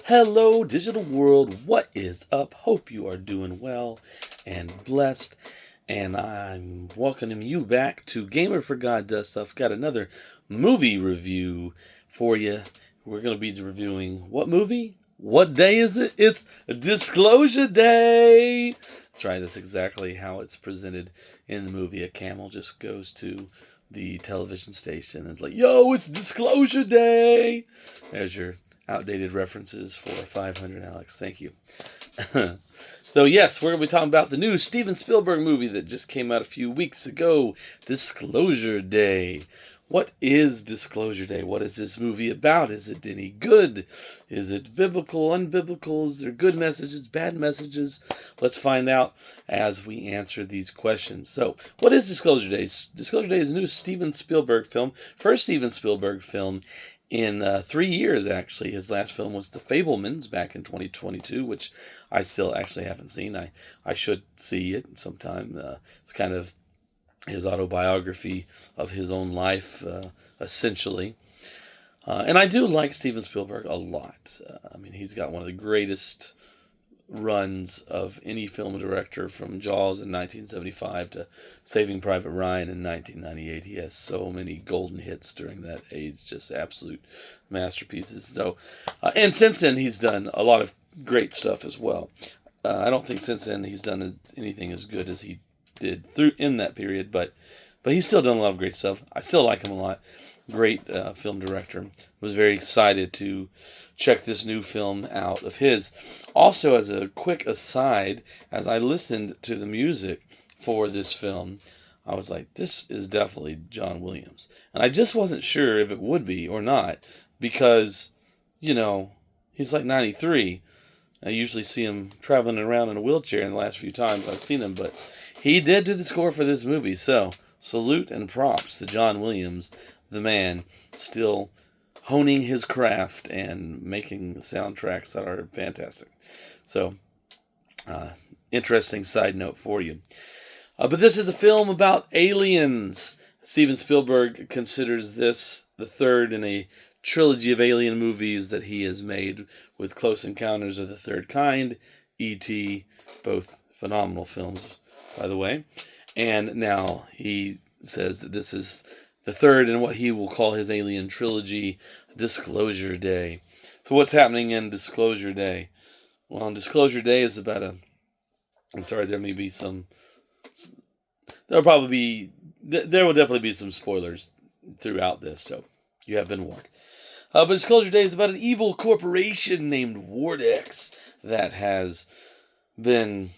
Hello, digital world. What is up? Hope you are doing well and blessed. And I'm welcoming you back to GamerforGod Does Stuff. Got another movie review for you. We're going to be reviewing what movie? What day is it? It's Disclosure Day. That's right. That's exactly how it's presented in the movie. A camel just goes to the television station and it's like, yo, it's Disclosure Day. There's your outdated references for 500, Alex. Thank you. So, yes, we're going to be talking about the new Steven Spielberg movie that just came out a few weeks ago, Disclosure Day. What is Disclosure Day? What is this movie about? Is it any good? Is it biblical, unbiblical? Is there good messages, bad messages? Let's find out as we answer these questions. So, what is Disclosure Day? Disclosure Day is a new Steven Spielberg film, first Steven Spielberg film in 3 years, actually. His last film was The Fabelmans back in 2022, which I still actually haven't seen. I should see it sometime. It's kind of his autobiography of his own life, essentially. And I do like Steven Spielberg a lot. I mean, he's got one of the greatest runs of any film director, from Jaws in 1975 to Saving Private Ryan in 1998. He has so many golden hits during that age, just absolute masterpieces. So, and since then he's done a lot of great stuff as well. I don't think since then he's done anything as good as he did in that period, but he's still done a lot of great stuff. I still like him a lot. Great film director. Was very excited to check this new film out of his. Also, as a quick aside, as I listened to the music for this film, I was like, this is definitely John Williams. And I just wasn't sure if it would be or not, because, he's like 93. I usually see him traveling around in a wheelchair in the last few times I've seen him, but he did do the score for this movie. So, salute and props to John Williams, the man, still honing his craft and making soundtracks that are fantastic. So, interesting side note for you. But this is a film about aliens. Steven Spielberg considers this the third in a trilogy of alien movies that he has made, with Close Encounters of the Third Kind, E.T., both phenomenal films, by the way. And now he says that this is the third in what he will call his alien trilogy, Disclosure Day. So what's happening in Disclosure Day? Well, Disclosure Day is about there may be some... There will definitely be some spoilers throughout this, so you have been warned. But Disclosure Day is about an evil corporation named Vortex that has been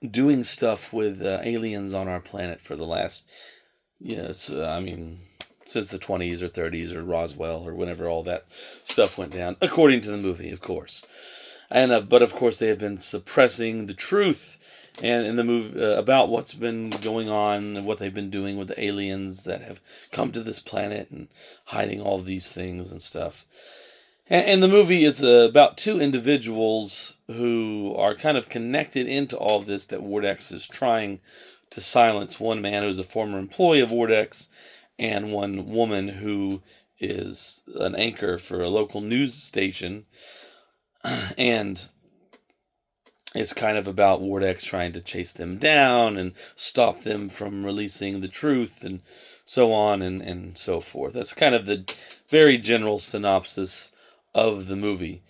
doing stuff with aliens on our planet for the last, since the 20s or 30s or Roswell or whenever all that stuff went down, according to the movie, of course. And but of course they have been suppressing the truth and in the movie about what's been going on and what they've been doing with the aliens that have come to this planet and hiding all these things and stuff. And the movie is about two individuals who are kind of connected into all of this that Vortex is trying to silence. One man who's a former employee of Vortex, and one woman who is an anchor for a local news station. And it's kind of about Vortex trying to chase them down and stop them from releasing the truth and so on and so forth. That's kind of the very general synopsis of the movie.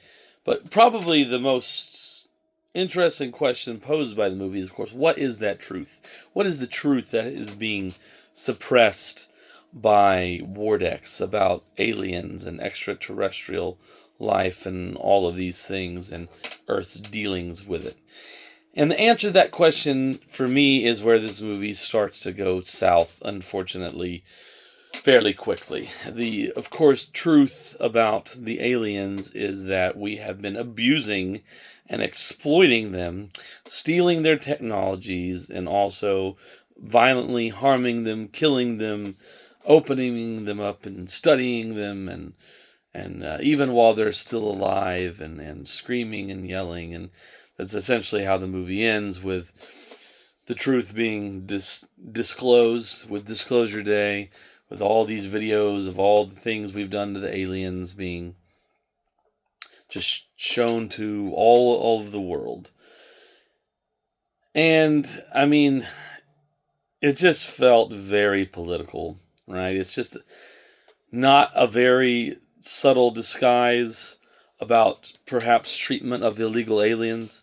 But probably the most interesting question posed by the movie is, of course, what is that truth? What is the truth that is being suppressed by Vortex about aliens and extraterrestrial life and all of these things and Earth's dealings with it? And the answer to that question, for me, is where this movie starts to go south, unfortunately, fairly quickly. The, of course, truth about the aliens is that we have been abusing and exploiting them, stealing their technologies, and also violently harming them, killing them, opening them up and studying them, and even while they're still alive, and screaming and yelling. And that's essentially how the movie ends, with the truth being disclosed with Disclosure Day, with all these videos of all the things we've done to the aliens being just shown to all of the world. And I mean, it just felt very political, right? It's just not a very subtle disguise about perhaps treatment of illegal aliens.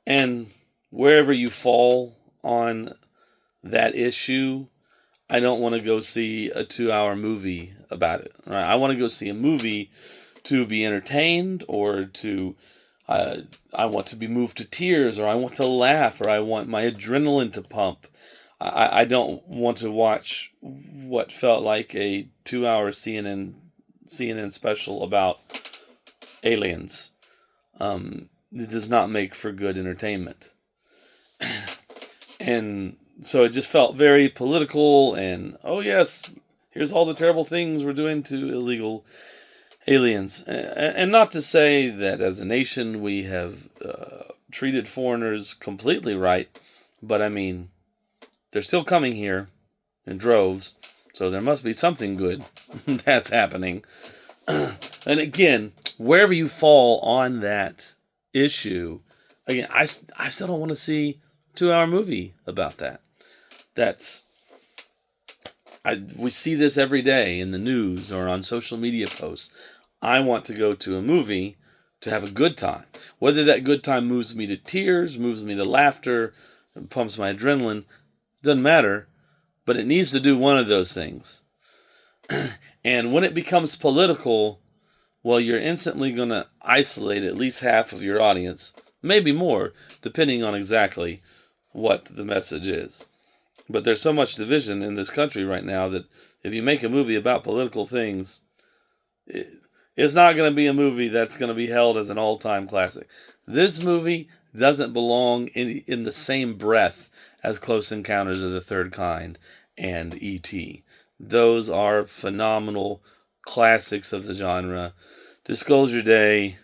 And wherever you fall on that issue, I don't want to go see a 2-hour movie about it. Right? I want to go see a movie to be entertained, or to I want to be moved to tears, or I want to laugh, or I want my adrenaline to pump. I don't want to watch what felt like a 2-hour CNN special about aliens. It does not make for good entertainment. And so it just felt very political, and oh yes, here's all the terrible things we're doing to illegal aliens. And not to say that as a nation we have treated foreigners completely right, but I mean, they're still coming here in droves, so there must be something good that's happening. And again, wherever you fall on that issue, again, I still don't want to see a 2-hour movie about that. We see this every day in the news or on social media posts. I want to go to a movie to have a good time. Whether that good time moves me to tears, moves me to laughter, pumps my adrenaline, doesn't matter, but it needs to do one of those things. And when it becomes political, well, you're instantly going to isolate at least half of your audience, maybe more, depending on exactly what the message is. But there's so much division in this country right now that if you make a movie about political things, it's not going to be a movie that's going to be held as an all-time classic. This movie doesn't belong in the same breath as Close Encounters of the Third Kind and E.T. Those are phenomenal classics of the genre. Disclosure Day,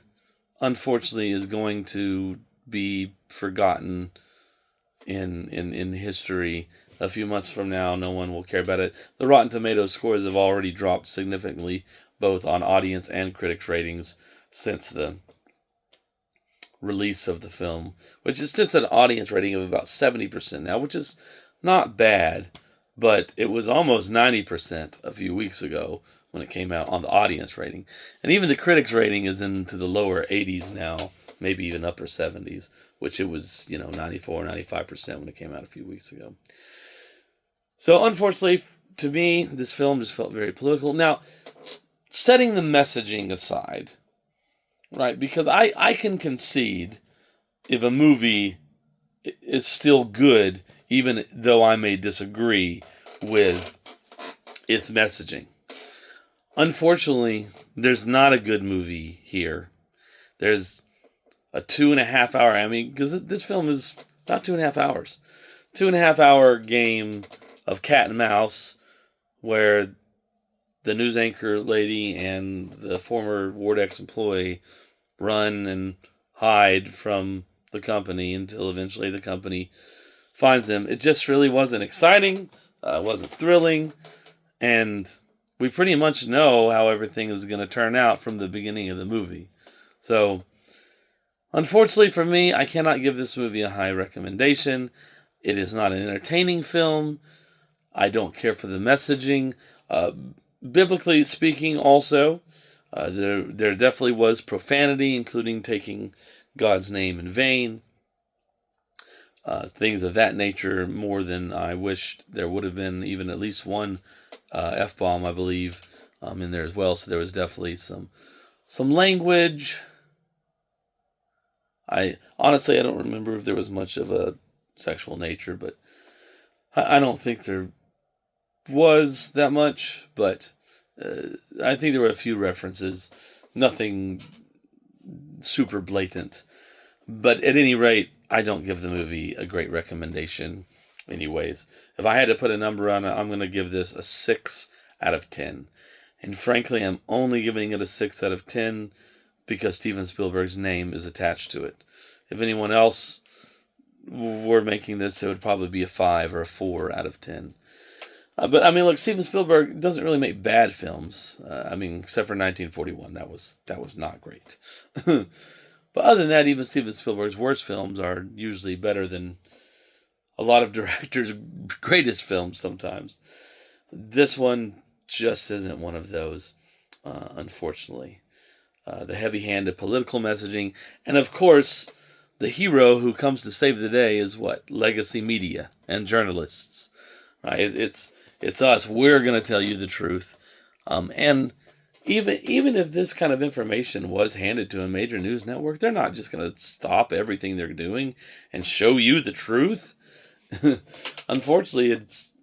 unfortunately, is going to be forgotten in history. A few months from now, no one will care about it. The Rotten Tomatoes scores have already dropped significantly, both on audience and critics' ratings, since the release of the film, which is just an audience rating of about 70% now, which is not bad, but it was almost 90% a few weeks ago when it came out on the audience rating. And even the critics' rating is into the lower 80s now, maybe even upper 70s, which it was, 94, 95% when it came out a few weeks ago. So unfortunately, to me, this film just felt very political. Now, setting the messaging aside, right, because I can concede if a movie is still good, even though I may disagree with its messaging. Unfortunately, there's not a good movie here. There's a 2.5 hour, because this film is about 2.5 hours. 2.5 hour game of cat and mouse where the news anchor lady and the former Wardex employee run and hide from the company until eventually the company finds them. It just really wasn't exciting, wasn't thrilling, and we pretty much know how everything is going to turn out from the beginning of the movie. So, unfortunately for me, I cannot give this movie a high recommendation. It is not an entertaining film. I don't care for the messaging. Biblically speaking, also, there definitely was profanity, including taking God's name in vain. Things of that nature, more than I wished there would have been. Even at least one F-bomb, I believe, in there as well. So there was definitely some language. I don't remember if there was much of a sexual nature, but I don't think there was that much, but I think there were a few references, nothing super blatant. But at any rate, I don't give the movie a great recommendation anyways. If I had to put a number on it, I'm going to give this a 6 out of 10. And frankly, I'm only giving it a 6 out of 10 because Steven Spielberg's name is attached to it. If anyone else were making this, it would probably be a 5 or a 4 out of 10. But I mean, look, Steven Spielberg doesn't really make bad films. I mean, except for 1941, that was not great. But other than that, even Steven Spielberg's worst films are usually better than a lot of directors' greatest films. Sometimes this one just isn't one of those, unfortunately. The heavy-handed political messaging, and of course, the hero who comes to save the day is what? Legacy media and journalists. Right? It's us. We're going to tell you the truth. And even if this kind of information was handed to a major news network, they're not just going to stop everything they're doing and show you the truth. Unfortunately, it's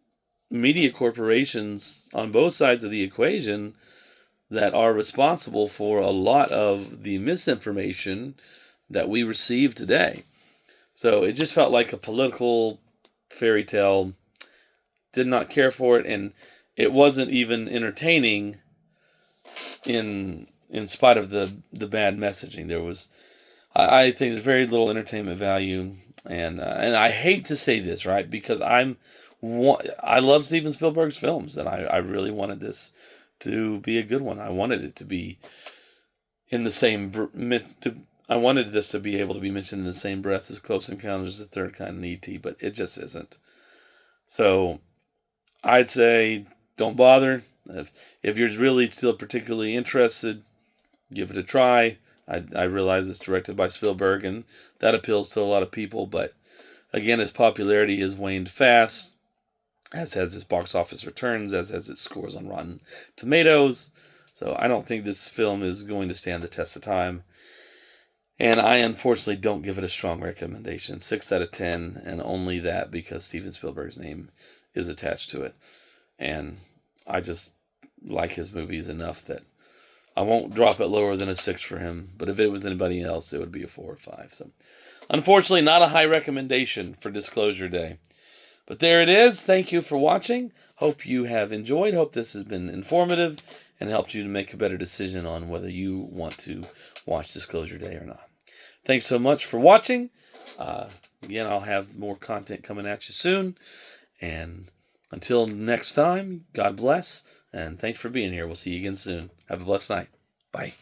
media corporations on both sides of the equation that are responsible for a lot of the misinformation that we receive today. So it just felt like a political fairy tale. Did not care for it, and it wasn't even entertaining in spite of the bad messaging. There was, I think, there's very little entertainment value, and I hate to say this, right, because I love Steven Spielberg's films, and I really wanted this to be a good one. I wanted it to be in the same. I wanted this to be able to be mentioned in the same breath as Close Encounters of the Third Kind and E.T., but it just isn't. So I'd say don't bother. If you're really still particularly interested, give it a try. I realize it's directed by Spielberg, and that appeals to a lot of people, but again, its popularity has waned fast, as has its box office returns, as has its scores on Rotten Tomatoes. So I don't think this film is going to stand the test of time. And I unfortunately don't give it a strong recommendation. 6 out of 10, and only that because Steven Spielberg's name is attached to it. And I just like his movies enough that I won't drop it lower than a 6 for him. But if it was anybody else, it would be a 4 or 5. So, unfortunately, not a high recommendation for Disclosure Day. But there it is. Thank you for watching. Hope you have enjoyed. Hope this has been informative and helped you to make a better decision on whether you want to watch Disclosure Day or not. Thanks so much for watching. Again, I'll have more content coming at you soon. And until next time, God bless. And thanks for being here. We'll see you again soon. Have a blessed night. Bye.